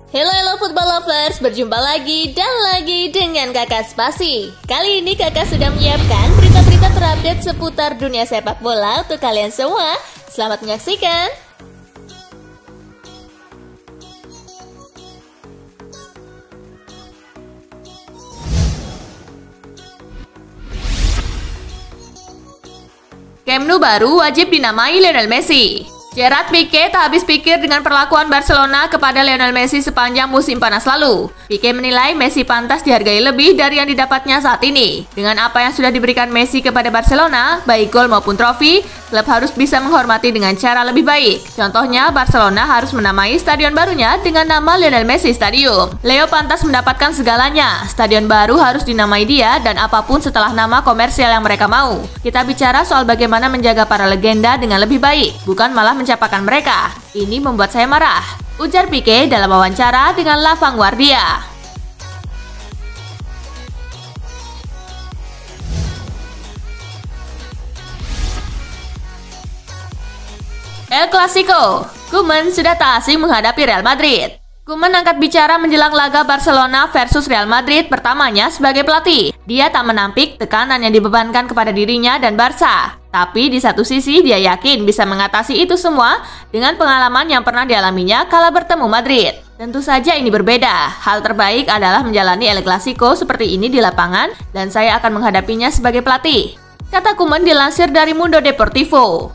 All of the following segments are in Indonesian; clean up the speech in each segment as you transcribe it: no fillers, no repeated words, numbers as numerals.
Hello football lovers, berjumpa lagi dan lagi dengan Kakak Spasi. Kali ini Kakak sudah menyiapkan berita-berita terupdate seputar dunia sepak bola untuk kalian semua. Selamat menyaksikan. Camp Nou baru wajib dinamai Lionel Messi. Gerard Piqué tak habis pikir dengan perlakuan Barcelona kepada Lionel Messi sepanjang musim panas lalu. Piqué menilai Messi pantas dihargai lebih dari yang didapatnya saat ini. Dengan apa yang sudah diberikan Messi kepada Barcelona, baik gol maupun trofi, klub harus bisa menghormati dengan cara lebih baik. Contohnya, Barcelona harus menamai stadion barunya dengan nama Lionel Messi Stadium. Leo pantas mendapatkan segalanya. Stadion baru harus dinamai dia dan apapun setelah nama komersial yang mereka mau. Kita bicara soal bagaimana menjaga para legenda dengan lebih baik, bukan malah mencapakan mereka. Ini membuat saya marah, ujar Piqué dalam wawancara dengan La Vanguardia. El Clasico, Koeman sudah tak asing menghadapi Real Madrid. Koeman angkat bicara menjelang laga Barcelona versus Real Madrid pertamanya sebagai pelatih. Dia tak menampik tekanan yang dibebankan kepada dirinya dan Barca. Tapi di satu sisi dia yakin bisa mengatasi itu semua dengan pengalaman yang pernah dialaminya kala bertemu Madrid. Tentu saja ini berbeda. Hal terbaik adalah menjalani El Clasico seperti ini di lapangan dan saya akan menghadapinya sebagai pelatih, kata Koeman dilansir dari Mundo Deportivo.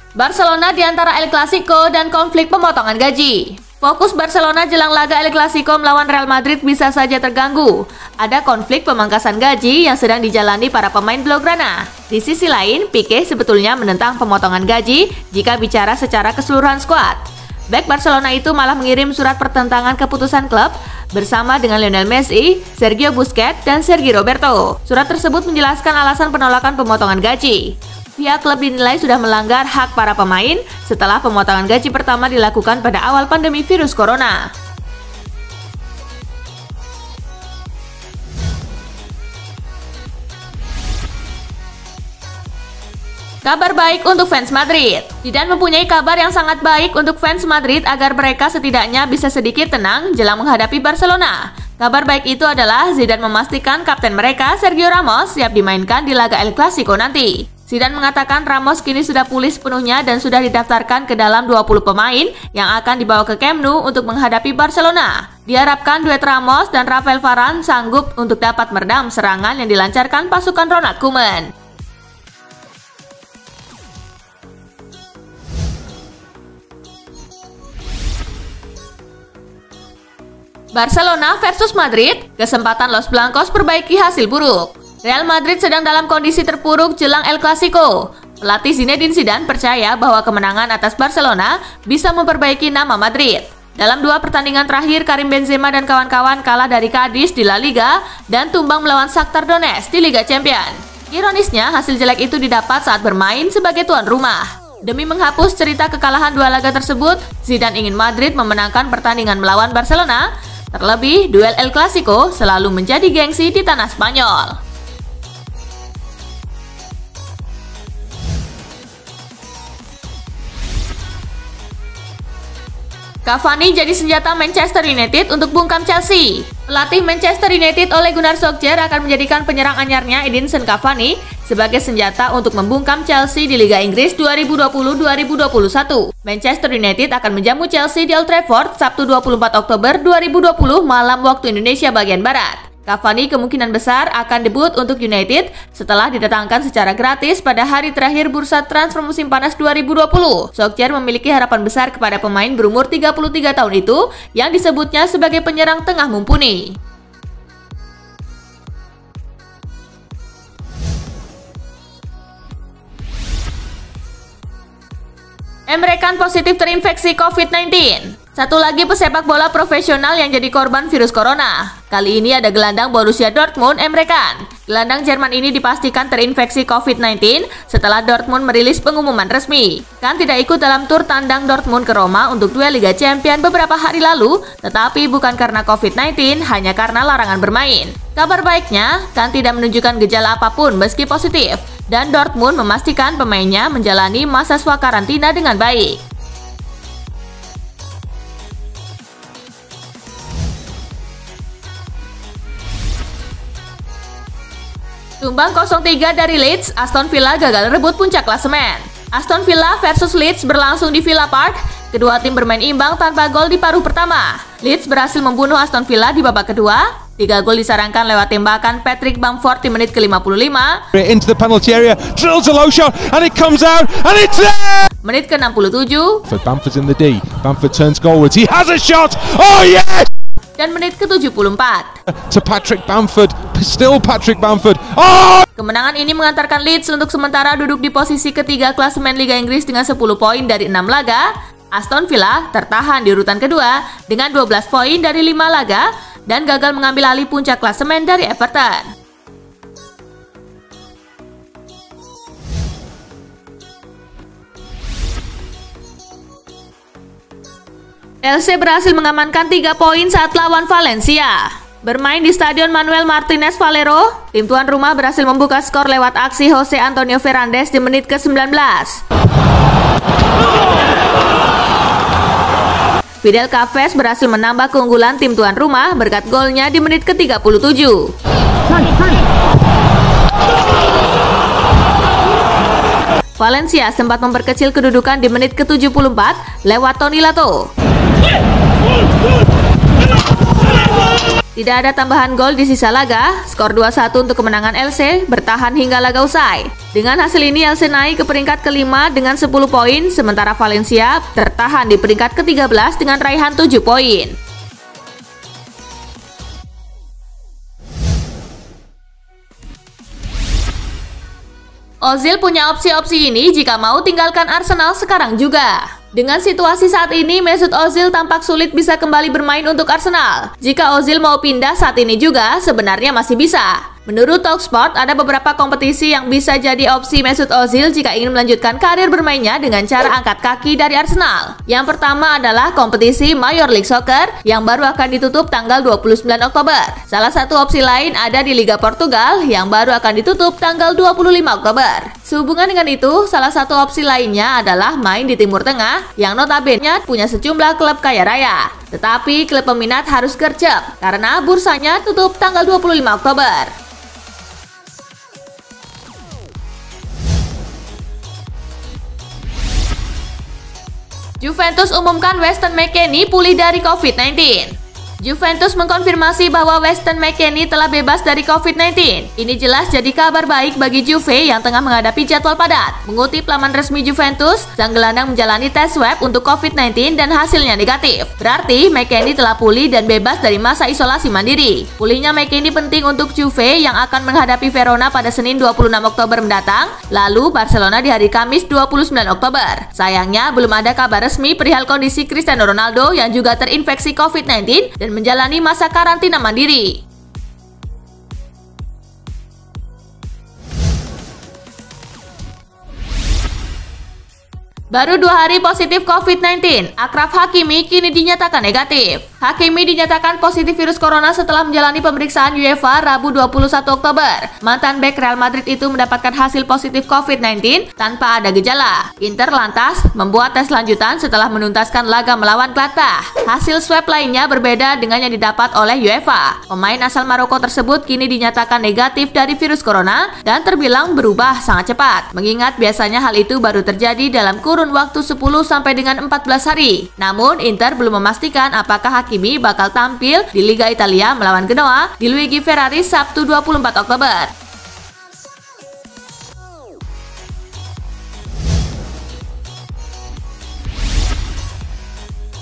Barcelona di antara El Clasico dan konflik pemotongan gaji. Fokus Barcelona jelang laga El Clasico melawan Real Madrid bisa saja terganggu. Ada konflik pemangkasan gaji yang sedang dijalani para pemain Blaugrana. Di sisi lain, Piqué sebetulnya menentang pemotongan gaji jika bicara secara keseluruhan skuad. Bek Barcelona itu malah mengirim surat pertentangan keputusan klub bersama dengan Lionel Messi, Sergio Busquets, dan Sergi Roberto. Surat tersebut menjelaskan alasan penolakan pemotongan gaji. Pihak klub dinilai sudah melanggar hak para pemain setelah pemotongan gaji pertama dilakukan pada awal pandemi virus corona. Kabar baik untuk fans Madrid. Zidane mempunyai kabar yang sangat baik untuk fans Madrid agar mereka setidaknya bisa sedikit tenang jelang menghadapi Barcelona. Kabar baik itu adalah Zidane memastikan kapten mereka, Sergio Ramos, siap dimainkan di laga El Clasico nanti. Zidane mengatakan Ramos kini sudah pulih sepenuhnya dan sudah didaftarkan ke dalam 20 pemain yang akan dibawa ke Camp Nou untuk menghadapi Barcelona. Diharapkan duet Ramos dan Rafael Varane sanggup untuk dapat meredam serangan yang dilancarkan pasukan Ronald Koeman. Barcelona versus Madrid, kesempatan Los Blancos perbaiki hasil buruk. Real Madrid sedang dalam kondisi terpuruk jelang El Clasico. Pelatih Zinedine Zidane percaya bahwa kemenangan atas Barcelona bisa memperbaiki nama Madrid. Dalam 2 pertandingan terakhir, Karim Benzema dan kawan-kawan kalah dari Cadiz di La Liga dan tumbang melawan Shakhtar Donetsk di Liga Champions. Ironisnya, hasil jelek itu didapat saat bermain sebagai tuan rumah. Demi menghapus cerita kekalahan 2 laga tersebut, Zidane ingin Madrid memenangkan pertandingan melawan Barcelona. Terlebih, duel El Clasico selalu menjadi gengsi di tanah Spanyol. Cavani jadi senjata Manchester United untuk bungkam Chelsea. Pelatih Manchester United Ole Gunnar Solskjaer akan menjadikan penyerang anyarnya Edinson Cavani sebagai senjata untuk membungkam Chelsea di Liga Inggris 2020-2021. Manchester United akan menjamu Chelsea di Old Trafford Sabtu 24 Oktober 2020 malam waktu Indonesia bagian Barat. Cavani kemungkinan besar akan debut untuk United setelah didatangkan secara gratis pada hari terakhir bursa transfer musim panas 2020. Solskjaer memiliki harapan besar kepada pemain berumur 33 tahun itu yang disebutnya sebagai penyerang tengah mumpuni. Emre Can positif terinfeksi COVID-19. Satu lagi pesepak bola profesional yang jadi korban virus corona. Kali ini ada gelandang Borussia Dortmund, Emre Can. Gelandang Jerman ini dipastikan terinfeksi COVID-19 setelah Dortmund merilis pengumuman resmi. Can tidak ikut dalam tur tandang Dortmund ke Roma untuk duel Liga Champions beberapa hari lalu, tetapi bukan karena COVID-19, hanya karena larangan bermain. Kabar baiknya, Can tidak menunjukkan gejala apapun meski positif. dan Dortmund memastikan pemainnya menjalani masa swakarantina dengan baik. Tumbang 0-3 dari Leeds, Aston Villa gagal rebut puncak klasemen. Aston Villa versus Leeds berlangsung di Villa Park. Kedua tim bermain imbang tanpa gol di paruh pertama. Leeds berhasil membunuh Aston Villa di babak kedua. 3 gol disarankan lewat tembakan Patrick Bamford di menit ke-55. Into the penalty area, drills a low shot and it comes out and it's there. Menit ke-67. So Bamford's in the D. Bamford turns goalwards. He has a shot. Oh yes! Dan menit ke-74. To Patrick Bamford, still Patrick Bamford. Oh! Kemenangan ini mengantarkan Leeds untuk sementara duduk di posisi ketiga klasemen Liga Inggris dengan 10 poin dari 6 laga. Aston Villa tertahan di urutan kedua dengan 12 poin dari 5 laga dan gagal mengambil alih puncak klasemen dari Everton. Elche berhasil mengamankan 3 poin saat lawan Valencia. Bermain di Stadion Manuel Martinez Valero, tim tuan rumah berhasil membuka skor lewat aksi Jose Antonio Fernandes di menit ke-19. Fidel Cavez berhasil menambah keunggulan tim tuan rumah berkat golnya di menit ke-37. Valencia sempat memperkecil kedudukan di menit ke-74 lewat Toni Lato. Tidak ada tambahan gol di sisa laga, skor 2-1 untuk kemenangan Elche bertahan hingga laga usai. Dengan hasil ini Elche naik ke peringkat kelima dengan 10 poin, sementara Valencia tertahan di peringkat ke-13 dengan raihan 7 poin. Ozil punya opsi-opsi ini jika mau tinggalkan Arsenal sekarang juga. Dengan situasi saat ini, Mesut Ozil tampak sulit bisa kembali bermain untuk Arsenal. Jika Ozil mau pindah saat ini juga, sebenarnya masih bisa. Menurut Talksport, ada beberapa kompetisi yang bisa jadi opsi Mesut Ozil jika ingin melanjutkan karir bermainnya dengan cara angkat kaki dari Arsenal. Yang pertama adalah kompetisi Major League Soccer yang baru akan ditutup tanggal 29 Oktober. Salah satu opsi lain ada di Liga Portugal yang baru akan ditutup tanggal 25 Oktober. Sehubungan dengan itu, salah satu opsi lainnya adalah main di Timur Tengah yang notabene punya sejumlah klub kaya raya. Tetapi klub peminat harus gercep karena bursanya tutup tanggal 25 Oktober. Juventus umumkan Weston McKennie pulih dari COVID-19. Juventus mengkonfirmasi bahwa Weston McKennie telah bebas dari COVID-19. Ini jelas jadi kabar baik bagi Juve yang tengah menghadapi jadwal padat. Mengutip laman resmi Juventus, sang gelandang menjalani tes swab untuk COVID-19 dan hasilnya negatif. Berarti McKennie telah pulih dan bebas dari masa isolasi mandiri. Pulihnya McKennie penting untuk Juve yang akan menghadapi Verona pada Senin 26 Oktober mendatang, lalu Barcelona di hari Kamis 29 Oktober. Sayangnya belum ada kabar resmi perihal kondisi Cristiano Ronaldo yang juga terinfeksi COVID-19 dan menjalani masa karantina mandiri. Baru 2 hari positif COVID-19, Achraf Hakimi kini dinyatakan negatif. Hakimi dinyatakan positif virus corona setelah menjalani pemeriksaan UEFA Rabu 21 Oktober. Mantan bek Real Madrid itu mendapatkan hasil positif COVID-19 tanpa ada gejala. Inter lantas membuat tes lanjutan setelah menuntaskan laga melawan Gladbach. Hasil swab lainnya berbeda dengan yang didapat oleh UEFA. Pemain asal Maroko tersebut kini dinyatakan negatif dari virus corona dan terbilang berubah sangat cepat. Mengingat biasanya hal itu baru terjadi dalam kurun waktu 10 sampai dengan 14 hari. Namun Inter belum memastikan apakah Hakimi bakal tampil di Liga Italia melawan Genoa di Luigi Ferrari Sabtu 24 Oktober.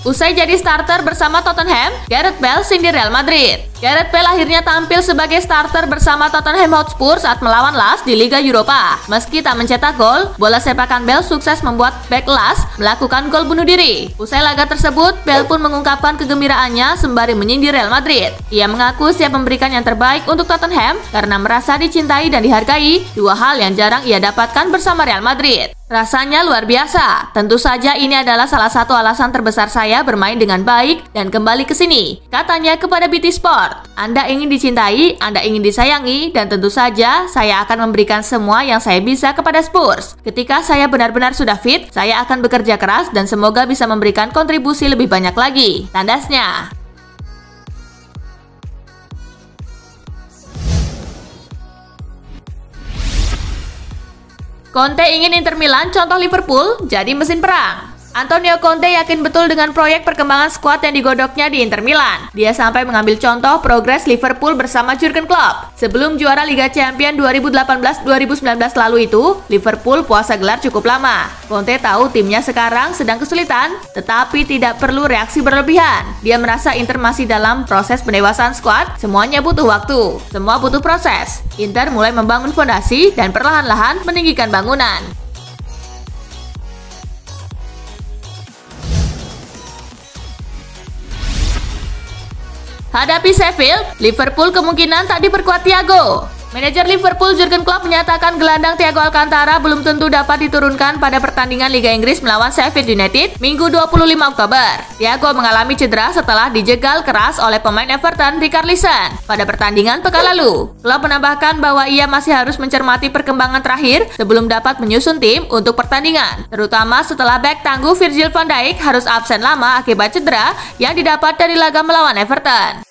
Usai jadi starter bersama Tottenham, Gareth Bale sindir Real Madrid. Gareth Bale akhirnya tampil sebagai starter bersama Tottenham Hotspur saat melawan Lens di Liga Eropa. Meski tak mencetak gol, bola sepakan Bale sukses membuat bek Lens melakukan gol bunuh diri. Usai laga tersebut, Bale pun mengungkapkan kegembiraannya sembari menyindir Real Madrid. Ia mengaku siap memberikan yang terbaik untuk Tottenham karena merasa dicintai dan dihargai, dua hal yang jarang ia dapatkan bersama Real Madrid. Rasanya luar biasa. Tentu saja ini adalah salah satu alasan terbesar saya bermain dengan baik dan kembali ke sini, katanya kepada BT Sport. Sport. Anda ingin dicintai, Anda ingin disayangi, dan tentu saja saya akan memberikan semua yang saya bisa kepada Spurs. Ketika saya benar-benar sudah fit, saya akan bekerja keras dan semoga bisa memberikan kontribusi lebih banyak lagi, tandasnya. Conte ingin Inter Milan contoh Liverpool jadi mesin perang. Antonio Conte yakin betul dengan proyek perkembangan skuad yang digodoknya di Inter Milan. Dia sampai mengambil contoh progres Liverpool bersama Jurgen Klopp. Sebelum juara Liga Champions 2018-2019 lalu itu, Liverpool puasa gelar cukup lama. Conte tahu timnya sekarang sedang kesulitan, tetapi tidak perlu reaksi berlebihan. Dia merasa Inter masih dalam proses pendewasaan skuad, semuanya butuh waktu, semua butuh proses. Inter mulai membangun fondasi dan perlahan-lahan meninggikan bangunan. Hadapi Sheffield, Liverpool kemungkinan tak diperkuat Thiago. Manajer Liverpool Jurgen Klopp menyatakan gelandang Thiago Alcantara belum tentu dapat diturunkan pada pertandingan Liga Inggris melawan Sheffield United Minggu 25 Oktober. Thiago mengalami cedera setelah dijegal keras oleh pemain Everton Richarlison pada pertandingan pekan lalu. Klopp menambahkan bahwa ia masih harus mencermati perkembangan terakhir sebelum dapat menyusun tim untuk pertandingan, terutama setelah bek tangguh Virgil van Dijk harus absen lama akibat cedera yang didapat dari laga melawan Everton.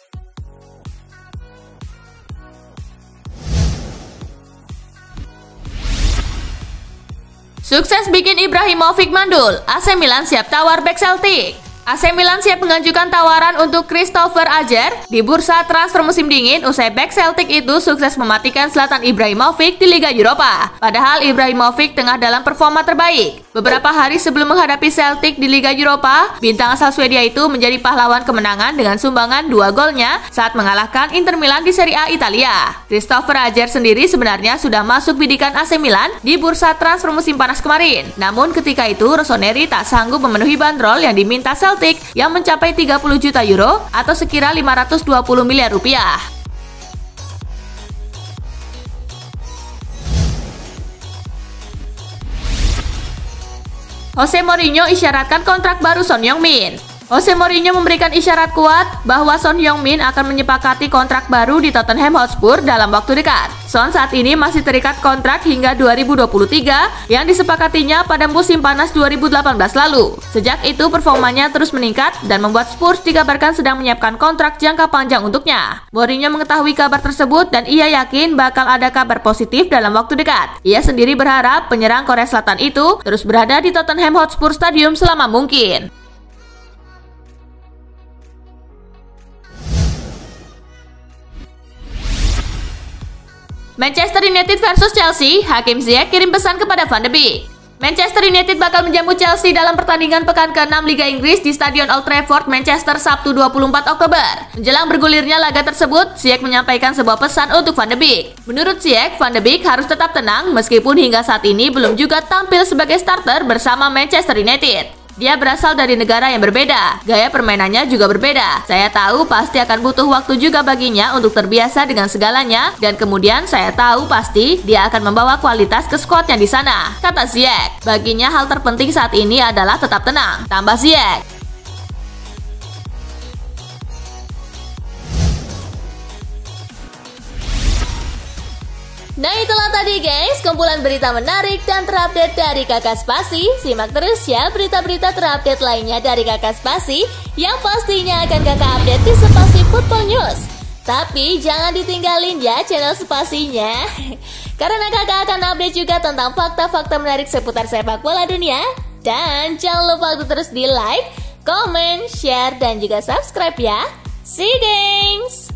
Sukses bikin Ibrahimovic mandul, AC Milan siap tawar bek Celtic. AC Milan siap mengajukan tawaran untuk Christopher Ajer di bursa transfer musim dingin usai bek Celtic itu sukses mematikan Zlatan Ibrahimovic di Liga Eropa. Padahal Ibrahimovic tengah dalam performa terbaik. Beberapa hari sebelum menghadapi Celtic di Liga Eropa, bintang asal Swedia itu menjadi pahlawan kemenangan dengan sumbangan 2 golnya saat mengalahkan Inter Milan di Serie A Italia. Christopher Ajer sendiri sebenarnya sudah masuk bidikan AC Milan di bursa transfer musim panas kemarin. Namun ketika itu Rossoneri tak sanggup memenuhi bandrol yang diminta Celtic yang mencapai 30 juta euro atau sekira 520 miliar rupiah. Jose Mourinho isyaratkan kontrak baru Son Heung-min. Jose Mourinho memberikan isyarat kuat bahwa Son Heung-min akan menyepakati kontrak baru di Tottenham Hotspur dalam waktu dekat. Son saat ini masih terikat kontrak hingga 2023 yang disepakatinya pada musim panas 2018 lalu. Sejak itu performanya terus meningkat dan membuat Spurs dikabarkan sedang menyiapkan kontrak jangka panjang untuknya. Mourinho mengetahui kabar tersebut dan ia yakin bakal ada kabar positif dalam waktu dekat. Ia sendiri berharap penyerang Korea Selatan itu terus berada di Tottenham Hotspur Stadium selama mungkin. Manchester United versus Chelsea, Hakim Ziyech kirim pesan kepada Van de Beek. Manchester United bakal menjamu Chelsea dalam pertandingan pekan ke-6 Liga Inggris di Stadion Old Trafford, Manchester, Sabtu 24 Oktober. Menjelang bergulirnya laga tersebut, Ziyech menyampaikan sebuah pesan untuk Van de Beek. Menurut Ziyech, Van de Beek harus tetap tenang meskipun hingga saat ini belum juga tampil sebagai starter bersama Manchester United. Dia berasal dari negara yang berbeda, gaya permainannya juga berbeda. Saya tahu pasti akan butuh waktu juga baginya untuk terbiasa dengan segalanya, dan kemudian saya tahu pasti dia akan membawa kualitas ke skuadnya di sana, kata Ziyech. Baginya hal terpenting saat ini adalah tetap tenang, tambah Ziyech. Nah itulah tadi guys, kumpulan berita menarik dan terupdate dari Kakak Spasi. Simak terus ya berita-berita terupdate lainnya dari Kakak Spasi yang pastinya akan Kakak update di Spasi Football News. Tapi jangan ditinggalin ya channel Spasinya, karena Kakak akan update juga tentang fakta-fakta menarik seputar sepak bola dunia. Dan jangan lupa untuk terus di like, comment, share, dan juga subscribe ya. See you guys!